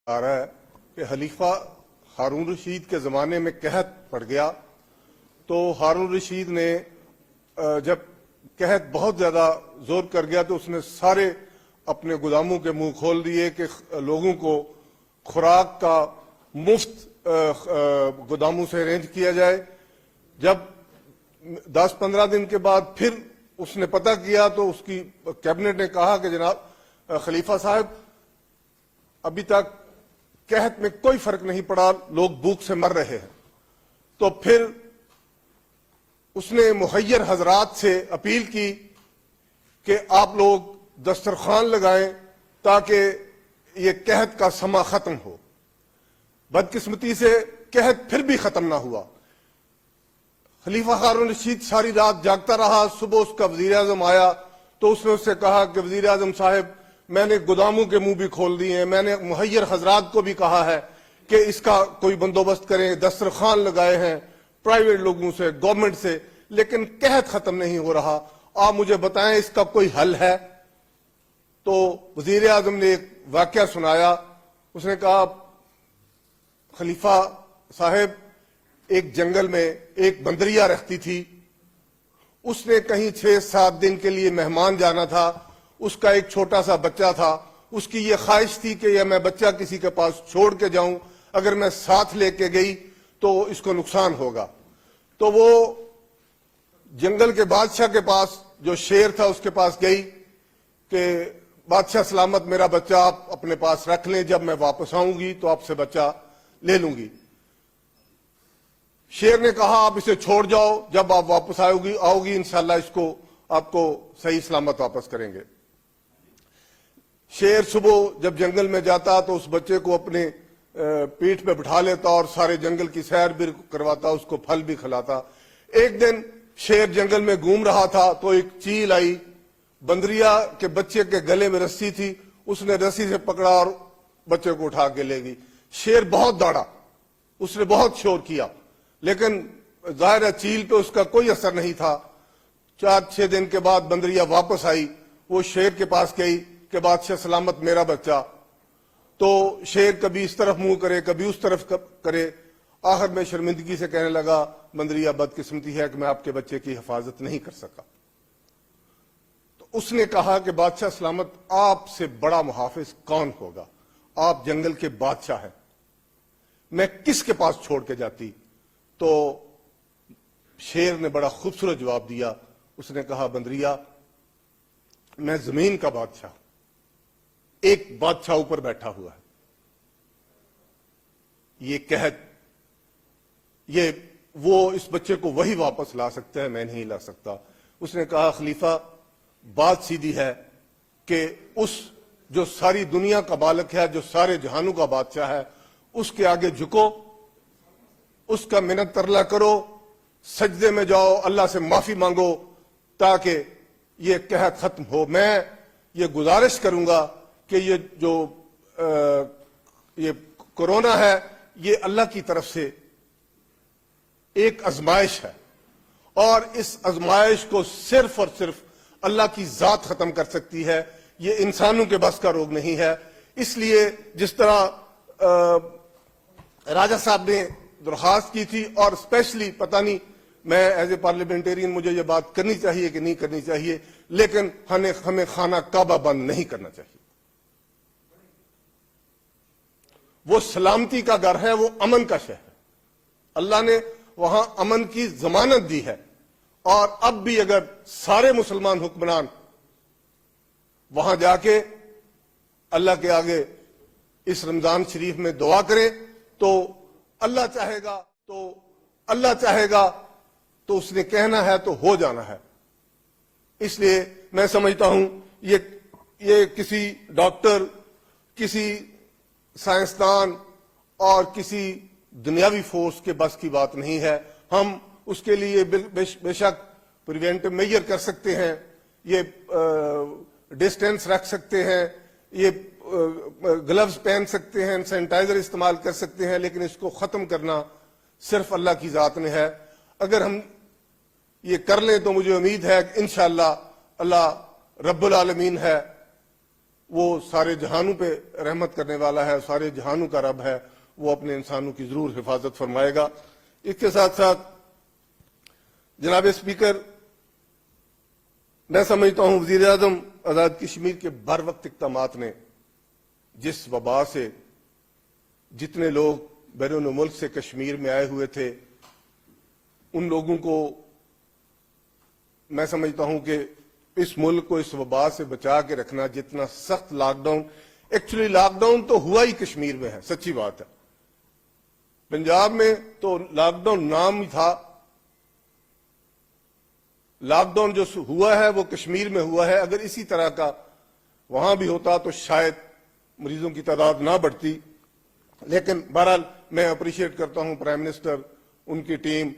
آ رہا ہے کہ خلیفہ ہارون رشید کے زمانے میں قحط پڑ گیا تو ہارون رشید نے جب قحط بہت زیادہ زور کر گیا تو اس نے سارے اپنے گوداموں کے منہ کھول دیے کہ لوگوں کو خوراک کا مفت گوداموں سے ارینج کیا جائے۔ جب 10-15 دن کے بعد پھر اس نے پتہ کیا تو اس کی کیبنٹ نے کہا کہ جناب خلیفہ صاحب ابھی تک قحط میں کوئی فرق نہیں پڑا، لوگ بھوک سے مر رہے ہیں۔ تو پھر اس نے مخیر حضرات سے اپیل کی کہ آپ لوگ دسترخوان لگائیں تاکہ یہ قحط کا سما ختم ہو۔ بدقسمتی سے قحط پھر بھی ختم نہ ہوا۔ خلیفہ ہارون رشید ساری رات جاگتا رہا۔ صبح اس کا وزیر اعظم آیا تو اس نے اس سے کہا کہ وزیر اعظم صاحب میں نے گوداموں کے منہ بھی کھول دیے ہیں، میں نے مخیر حضرات کو بھی کہا ہے کہ اس کا کوئی بندوبست کریں، دسترخوان لگائے ہیں پرائیویٹ لوگوں سے، گورنمنٹ سے، لیکن قحط ختم نہیں ہو رہا، آپ مجھے بتائیں اس کا کوئی حل ہے؟ تو وزیر اعظم نے ایک واقعہ سنایا۔ اس نے کہا خلیفہ صاحب ایک جنگل میں ایک بندریا رہتی تھی، اس نے کہیں 6-7 دن کے لیے مہمان جانا تھا، اس کا ایک چھوٹا سا بچہ تھا، اس کی یہ خواہش تھی کہ یہ میں بچہ کسی کے پاس چھوڑ کے جاؤں، اگر میں ساتھ لے کے گئی تو اس کو نقصان ہوگا۔ تو وہ جنگل کے بادشاہ کے پاس جو شیر تھا اس کے پاس گئی کہ بادشاہ سلامت میرا بچہ آپ اپنے پاس رکھ لیں، جب میں واپس آؤں گی تو آپ سے بچہ لے لوں گی۔ شیر نے کہا آپ اسے چھوڑ جاؤ، جب آپ واپس آؤ گی انشاءاللہ اس کو آپ کو صحیح سلامت واپس کریں گے۔ شیر صبح جب جنگل میں جاتا تو اس بچے کو اپنے پیٹھ پہ بٹھا لیتا اور سارے جنگل کی سیر بھی کرواتا، اس کو پھل بھی کھلاتا۔ ایک دن شیر جنگل میں گھوم رہا تھا تو ایک چیل آئی، بندریا کے بچے کے گلے میں رسی تھی، اس نے رسی سے پکڑا اور بچے کو اٹھا کے لے گئی۔ شیر بہت دوڑا، اس نے بہت شور کیا، لیکن ظاہر ہے چیل پہ اس کا کوئی اثر نہیں تھا۔ 4-6 دن کے بعد بندریا واپس آئی، وہ شیر کے پاس گئی کہ بادشاہ سلامت میرا بچہ۔ تو شیر کبھی اس طرف منہ کرے کبھی اس طرف کرے، آخر میں شرمندگی سے کہنے لگا بندریا بدقسمتی ہے کہ میں آپ کے بچے کی حفاظت نہیں کر سکا۔ تو اس نے کہا کہ بادشاہ سلامت آپ سے بڑا محافظ کون ہوگا، آپ جنگل کے بادشاہ ہیں، میں کس کے پاس چھوڑ کے جاتی؟ تو شیر نے بڑا خوبصورت جواب دیا، اس نے کہا بندریا میں زمین کا بادشاہ، ایک بادشاہ اوپر بیٹھا ہوا ہے، یہ قحط یہ وہ اس بچے کو وہی واپس لا سکتا ہے، میں نہیں لا سکتا۔ اس نے کہا خلیفہ بات سیدھی ہے کہ اس جو ساری دنیا کا مالک ہے، جو سارے جہانوں کا بادشاہ ہے، اس کے آگے جھکو، اس کا منت ترلا کرو، سجدے میں جاؤ، اللہ سے معافی مانگو تاکہ یہ قحط ختم ہو۔ میں یہ گزارش کروں گا کہ یہ جو یہ کورونا ہے یہ اللہ کی طرف سے ایک آزمائش ہے، اور اس آزمائش کو صرف اور صرف اللہ کی ذات ختم کر سکتی ہے، یہ انسانوں کے بس کا روگ نہیں ہے۔ اس لیے جس طرح راجہ صاحب نے درخواست کی تھی، اور اسپیشلی پتہ نہیں میں ایز اے پارلیمنٹرین مجھے یہ بات کرنی چاہیے کہ نہیں کرنی چاہیے، لیکن ہمیں خانہ کعبہ بند نہیں کرنا چاہیے۔ وہ سلامتی کا گھر ہے، وہ امن کا شہر ہے، اللہ نے وہاں امن کی ضمانت دی ہے، اور اب بھی اگر سارے مسلمان حکمران وہاں جا کے اللہ کے آگے اس رمضان شریف میں دعا کریں تو اللہ چاہے گا تو اس نے کہنا ہے تو ہو جانا ہے۔ اس لیے میں سمجھتا ہوں یہ کسی ڈاکٹر، کسی سائنسدان اور کسی دنیاوی فورس کے بس کی بات نہیں ہے۔ ہم اس کے لیے بے شک پریونٹو میجر کر سکتے ہیں، یہ ڈسٹینس رکھ سکتے ہیں، یہ گلوز پہن سکتے ہیں، سینیٹائزر استعمال کر سکتے ہیں، لیکن اس کو ختم کرنا صرف اللہ کی ذات نے ہے۔ اگر ہم یہ کر لیں تو مجھے امید ہے کہ انشاءاللہ اللہ رب العالمین ہے وہ سارے جہانوں پہ رحمت کرنے والا ہے، سارے جہانوں کا رب ہے، وہ اپنے انسانوں کی ضرور حفاظت فرمائے گا۔ اس کے ساتھ ساتھ جناب اسپیکر، میں سمجھتا ہوں وزیر اعظم آزاد کشمیر کے بر وقت اقدامات نے جس وبا سے جتنے لوگ بیرون ملک سے کشمیر میں آئے ہوئے تھے، ان لوگوں کو میں سمجھتا ہوں کہ اس ملک کو اس وبا سے بچا کے رکھنا، جتنا سخت lockdown, actually lockdown تو ہوا ہی کشمیر میں ہے، سچی بات ہے۔ پنجاب میں تو لاک ڈاؤن نام ہی تھا، لاک ڈاؤن جو ہوا ہے وہ کشمیر میں ہوا ہے۔ اگر اسی طرح کا وہاں بھی ہوتا تو شاید مریضوں کی تعداد نہ بڑھتی، لیکن بہرحال میں اپریشیٹ کرتا ہوں پرائم منسٹر، ان کی ٹیم،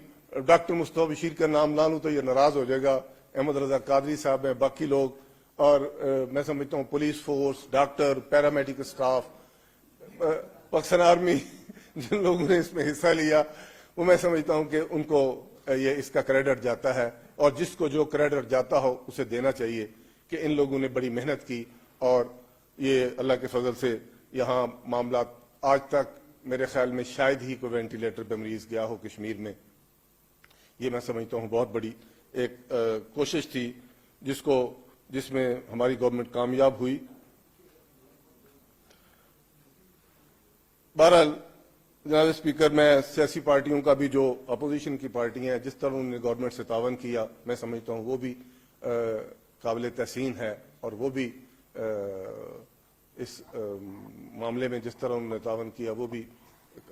ڈاکٹر مصطفیٰ بشیر کا نام لا لوں تو یہ ناراض ہو جائے گا، احمد رضا قادری صاحب ہیں، باقی لوگ، اور میں سمجھتا ہوں police force, doctor, paramedical staff, Pakistan army, جن لوگوں نے اس میں حصہ لیا، وہ میں سمجھتا ہوں کہ ان کو یہ اس کا کریڈٹ جاتا ہے، اور جس کو جو کریڈٹ جاتا ہو اسے دینا چاہیے کہ ان لوگوں نے بڑی محنت کی، اور یہ اللہ کے فضل سے یہاں معاملات آج تک میرے خیال میں شاید ہی کوئی وینٹیلیٹر پہ مریض گیا ہو کشمیر میں۔ یہ میں سمجھتا ہوں بہت بڑی ایک کوشش تھی جس میں ہماری گورنمنٹ کامیاب ہوئی۔ بہرحال جناب اسپیکر، میں سیاسی پارٹیوں کا بھی جو اپوزیشن کی پارٹیاں ہیں جس طرح انہوں نے گورنمنٹ سے تعاون کیا، میں سمجھتا ہوں وہ بھی قابل تحسین ہے، اور وہ بھی اس معاملے میں جس طرح انہوں نے تعاون کیا وہ بھی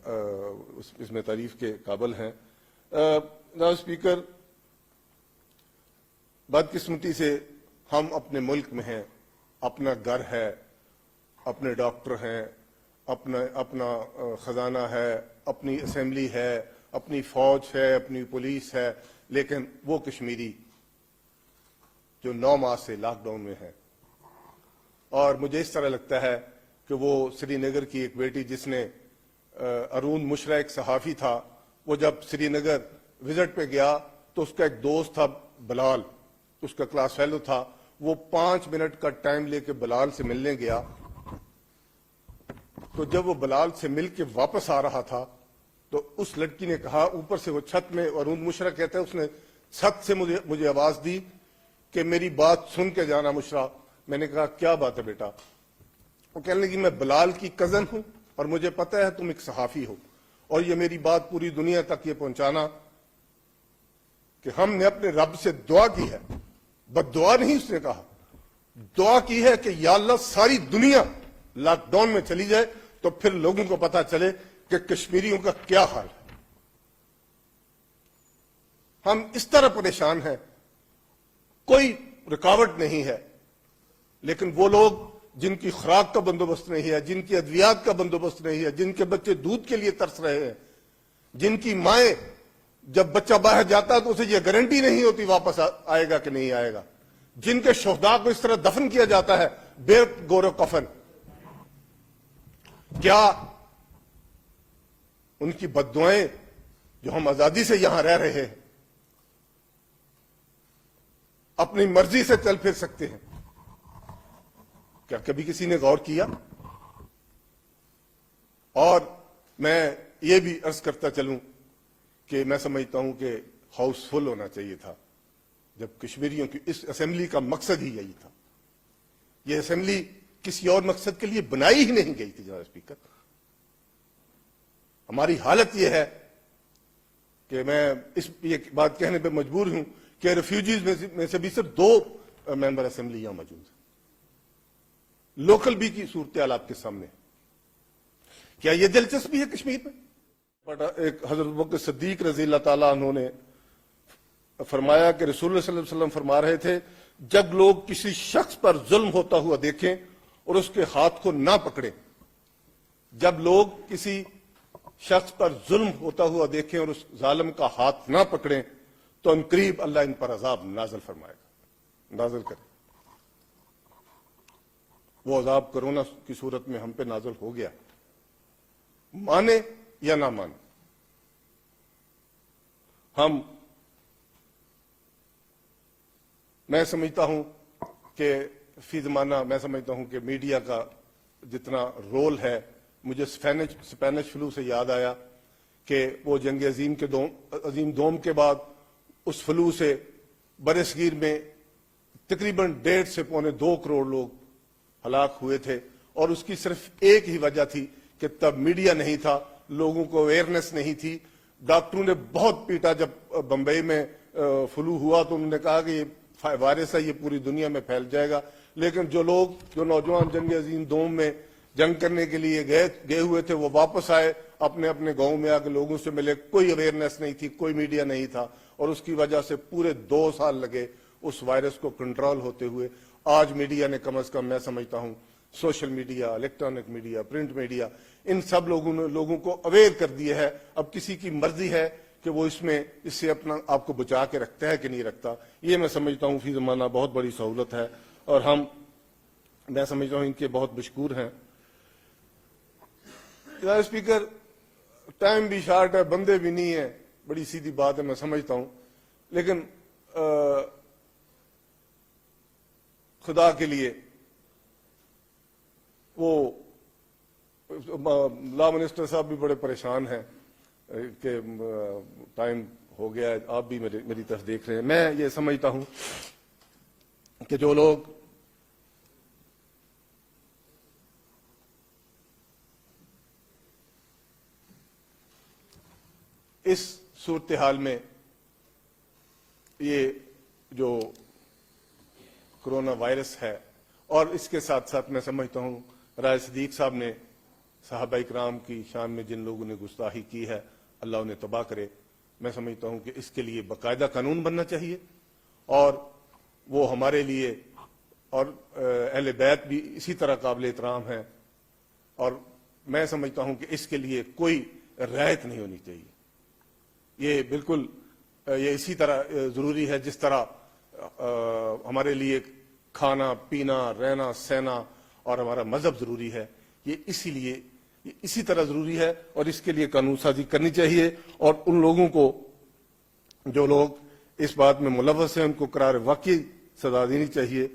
اس میں تعریف کے قابل ہیں۔ جناب اسپیکر، بدقسمتی سے ہم اپنے ملک میں ہیں، اپنا گھر ہے، اپنے ڈاکٹر ہیں، اپنا خزانہ ہے، اپنی اسمبلی ہے، اپنی فوج ہے، اپنی پولیس ہے، لیکن وہ کشمیری جو 9 ماہ سے لاک ڈاؤن میں ہے، اور مجھے اس طرح لگتا ہے کہ وہ سری نگر کی ایک بیٹی جس نے ارون مشرا ایک صحافی تھا، وہ جب سری نگر وزٹ پہ گیا تو اس کا ایک دوست تھا بلال، اس کا کلاس فیلو تھا، وہ 5 منٹ کا ٹائم لے کے بلال سے ملنے گیا، تو جب وہ بلال سے مل کے واپس آ رہا تھا تو اس لڑکی نے کہا، اوپر سے وہ چھت میں، ارون مشرا کہتا ہے اس نے چھت سے مجھے آواز دی کہ میری بات سن کے جانا مشرا۔ میں نے کہا کیا بات ہے بیٹا؟ وہ کہنے لگی میں بلال کی کزن ہوں اور مجھے پتہ ہے تم ایک صحافی ہو، اور یہ میری بات پوری دنیا تک یہ پہنچانا کہ ہم نے اپنے رب سے دعا کی ہے، بد دعا نہیں، اس نے کہا دعا کی ہے کہ یا اللہ ساری دنیا لاک ڈاؤن میں چلی جائے تو پھر لوگوں کو پتا چلے کہ کشمیریوں کا کیا حال ہے۔ ہم اس طرح پریشان ہیں، کوئی رکاوٹ نہیں ہے، لیکن وہ لوگ جن کی خوراک کا بندوبست نہیں ہے، جن کی ادویات کا بندوبست نہیں ہے، جن کے بچے دودھ کے لیے ترس رہے ہیں، جن کی مائیں جب بچہ باہر جاتا ہے تو اسے یہ گارنٹی نہیں ہوتی واپس آئے گا کہ نہیں آئے گا، جن کے شہداء کو اس طرح دفن کیا جاتا ہے بے گور و کفن، کیا ان کی بد دعائیں جو ہم آزادی سے یہاں رہ رہے ہیں اپنی مرضی سے چل پھر سکتے ہیں؟ کیا کبھی کسی نے غور کیا؟ اور میں یہ بھی عرض کرتا چلوں کہ میں سمجھتا ہوں کہ ہاؤس فل ہونا چاہیے تھا جب کشمیریوں کی اس اسمبلی کا مقصد ہی یہی تھا۔ یہ اسمبلی کسی اور مقصد کے لیے بنائی ہی نہیں گئی تھی جناب اسپیکر۔ ہماری حالت یہ ہے کہ میں یہ بات کہنے پہ مجبور ہوں کہ ریفیوجیز میں سے بھی صرف 2 ممبر اسمبلی یہاں موجود ہیں۔ لوکل بھی کی صورتحال آپ کے سامنے ہے۔ کیا یہ دلچسپی ہے کشمیر میں؟ ایک حضرت ابوبکر صدیق رضی اللہ تعالیٰ عنہ نے فرمایا کہ رسول اللہ صلی اللہ علیہ وسلم فرما رہے تھے، جب لوگ کسی شخص پر ظلم ہوتا ہوا دیکھیں اور اس کے ہاتھ کو نہ پکڑیں، جب لوگ کسی شخص پر ظلم ہوتا ہوا دیکھیں اور اس ظالم کا ہاتھ نہ پکڑیں تو ان قریب اللہ ان پر عذاب نازل فرمائے گا، نازل کرے۔ وہ عذاب کرونا کی صورت میں ہم پہ نازل ہو گیا، مانے یا نہ مانے۔ میں سمجھتا ہوں کہ فی زمانہ میں سمجھتا ہوں کہ میڈیا کا جتنا رول ہے، مجھے اسپینش فلو سے یاد آیا کہ وہ جنگ عظیم دوم کے بعد اس فلو سے بر صغیر میں تقریباً 1.5 سے 1.25 کروڑ لوگ ہلاک ہوئے تھے، اور اس کی صرف ایک ہی وجہ تھی کہ تب میڈیا نہیں تھا، لوگوں کو اویئرنیس نہیں تھی. ڈاکٹروں نے بہت پیٹا جب بمبئی میں فلو ہوا تو انہوں نے کہا کہ یہ وائرس ہے، یہ پوری دنیا میں پھیل جائے گا. لیکن جو نوجوان جنگ عظیم دوم میں جنگ کرنے کے لیے گئے ہوئے تھے، وہ واپس آئے، اپنے اپنے گاؤں میں آ کے لوگوں سے ملے. کوئی اویئرنیس نہیں تھی، کوئی میڈیا نہیں تھا، اور اس کی وجہ سے پورے 2 سال لگے اس وائرس کو کنٹرول ہوتے ہوئے. آج میڈیا نے کم از کم میں سمجھتا ہوں social media, electronic media, print media, ان سب لوگوں کو اویئر کر دیا ہے. اب کسی کی مرضی ہے کہ وہ اس سے اپنا آپ کو بچا کے رکھتا ہے کہ نہیں رکھتا. یہ میں سمجھتا ہوں فی زمانہ بہت بڑی سہولت ہے، اور میں سمجھتا ہوں ان کے بہت مشکور ہیں. جناب اسپیکر، ٹائم بھی شارٹ ہے، بندے بھی نہیں ہیں، بڑی سیدھی بات ہے، میں سمجھتا ہوں. لیکن خدا کے لیے وہ لا منسٹر صاحب بھی بڑے پریشان ہیں کہ ٹائم ہو گیا ہے، آپ بھی میری طرف دیکھ رہے ہیں. میں یہ سمجھتا ہوں کہ جو لوگ اس صورتحال میں یہ جو کرونا وائرس ہے، اور اس کے ساتھ ساتھ میں سمجھتا ہوں رائے صدیق صاحب نے صحابہ اکرام کی شان میں جن لوگوں نے گستاخی کی ہے، اللہ انہیں تباہ کرے. میں سمجھتا ہوں کہ اس کے لیے باقاعدہ قانون بننا چاہیے، اور وہ ہمارے لیے اور اہل بیت بھی اسی طرح قابل احترام ہیں. اور میں سمجھتا ہوں کہ اس کے لیے کوئی رعایت نہیں ہونی چاہیے. یہ بالکل یہ اسی طرح ضروری ہے جس طرح ہمارے لیے کھانا پینا، رہنا سہنا اور ہمارا مذہب ضروری ہے. یہ اسی طرح ضروری ہے، اور اس کے لیے قانون سازی کرنی چاہیے. اور ان لوگوں کو جو لوگ اس بات میں ملوث ہیں ان کو قرار واقعی سزا دینی چاہیے.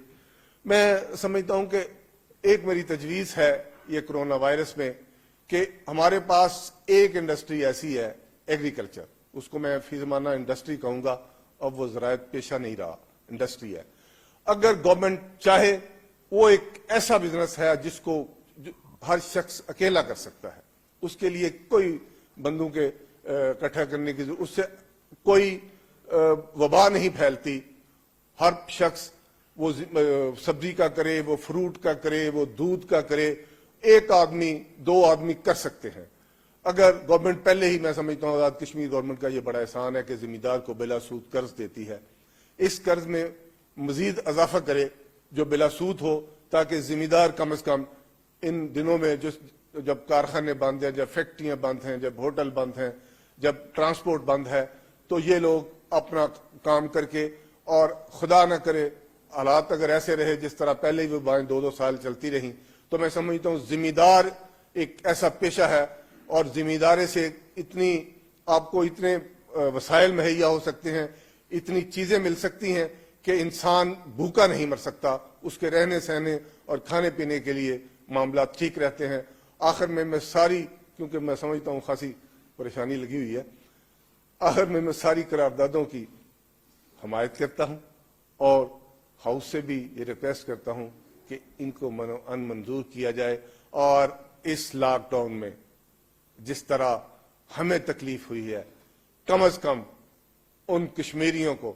میں سمجھتا ہوں کہ ایک میری تجویز ہے یہ کرونا وائرس میں کہ ہمارے پاس ایک انڈسٹری ایسی ہے، ایگریکلچر، اس کو میں فی زمانہ انڈسٹری کہوں گا، اب وہ زراعت پیشہ نہیں رہا، انڈسٹری ہے. اگر گورنمنٹ چاہے وہ ایک ایسا بزنس ہے جس کو ہر شخص اکیلا کر سکتا ہے، اس کے لیے کوئی بندوں کے اکٹھا کرنے کی اس سے کوئی وبا نہیں پھیلتی. ہر شخص وہ سبزی کا کرے، وہ فروٹ کا کرے، وہ دودھ کا کرے، 1 آدمی 2 آدمی کر سکتے ہیں. اگر گورنمنٹ پہلے ہی، میں سمجھتا ہوں آزاد کشمیر گورنمنٹ کا یہ بڑا احسان ہے کہ زمیندار کو بلا سود قرض دیتی ہے، اس قرض میں مزید اضافہ کرے جو بلا سود ہو، تاکہ زمیندار کم از کم ان دنوں میں جب کارخانے بند ہیں، جب فیکٹریاں بند ہیں، جب ہوٹل بند ہیں، جب ٹرانسپورٹ بند ہے، تو یہ لوگ اپنا کام کر کے، اور خدا نہ کرے حالات اگر ایسے رہے جس طرح پہلے ہی وہ 2 سال چلتی رہیں، تو میں سمجھتا ہوں زمیندار ایک ایسا پیشہ ہے، اور زمیندارے سے آپ کو اتنے وسائل مہیا ہو سکتے ہیں، اتنی چیزیں مل سکتی ہیں کہ انسان بھوکا نہیں مر سکتا. اس کے رہنے سہنے اور کھانے پینے کے لیے معاملات ٹھیک رہتے ہیں. آخر میں کیونکہ میں سمجھتا ہوں خاصی پریشانی لگی ہوئی ہے، آخر میں ساری قراردادوں کی حمایت کرتا ہوں، اور ہاؤس سے بھی یہ ریکویسٹ کرتا ہوں کہ ان کو منظور کیا جائے. اور اس لاک ڈاؤن میں جس طرح ہمیں تکلیف ہوئی ہے، کم از کم ان کشمیریوں کو،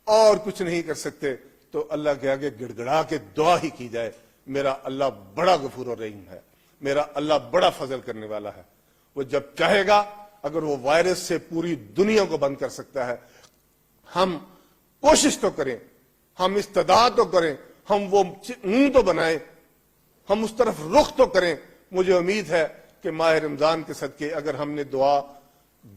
اور کچھ نہیں کر سکتے تو اللہ کے آگے گڑ گڑا کے دعا ہی کی جائے. میرا اللہ بڑا غفور و رحیم ہے، میرا اللہ بڑا فضل کرنے والا ہے. وہ جب چاہے گا، اگر وہ وائرس سے پوری دنیا کو بند کر سکتا ہے، ہم کوشش تو کریں، ہم استدعا تو کریں، ہم وہ منہ تو بنائیں، ہم اس طرف رخ تو کریں. مجھے امید ہے کہ ماہ رمضان کے صدقے اگر ہم نے دعا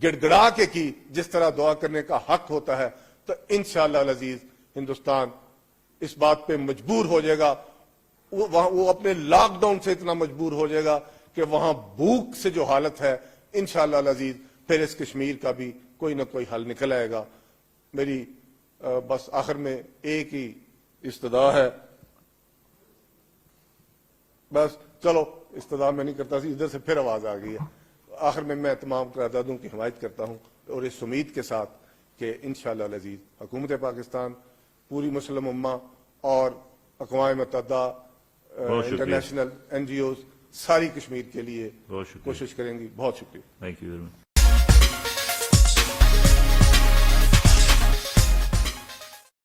گڑ گڑا کے کی، جس طرح دعا کرنے کا حق ہوتا ہے، تو انشاءاللہ العزیز ہندوستان اس بات پہ مجبور ہو جائے گا. وہ اپنے لاک ڈاؤن سے اتنا مجبور ہو جائے گا کہ وہاں بھوک سے جو حالت ہے، انشاءاللہ العزیز پھر اس کشمیر کا بھی کوئی نہ کوئی حل نکل آئے گا. میری بس آخر میں ایک ہی استدعا ہے بس چلو استدام میں نہیں کرتا سی، ادھر سے پھر آواز آ گئی ہے. آخر میں تمام قراردادوں کی حمایت کرتا ہوں اور اس امید کے ساتھ کہ انشاءاللہ العزیز حکومت پاکستان، پوری مسلم امہ اور اقوام متحدہ، انٹرنیشنل NGOs ساری کشمیر کے لیے کوشش کریں گی. بہت شکریہ. Thank you very much.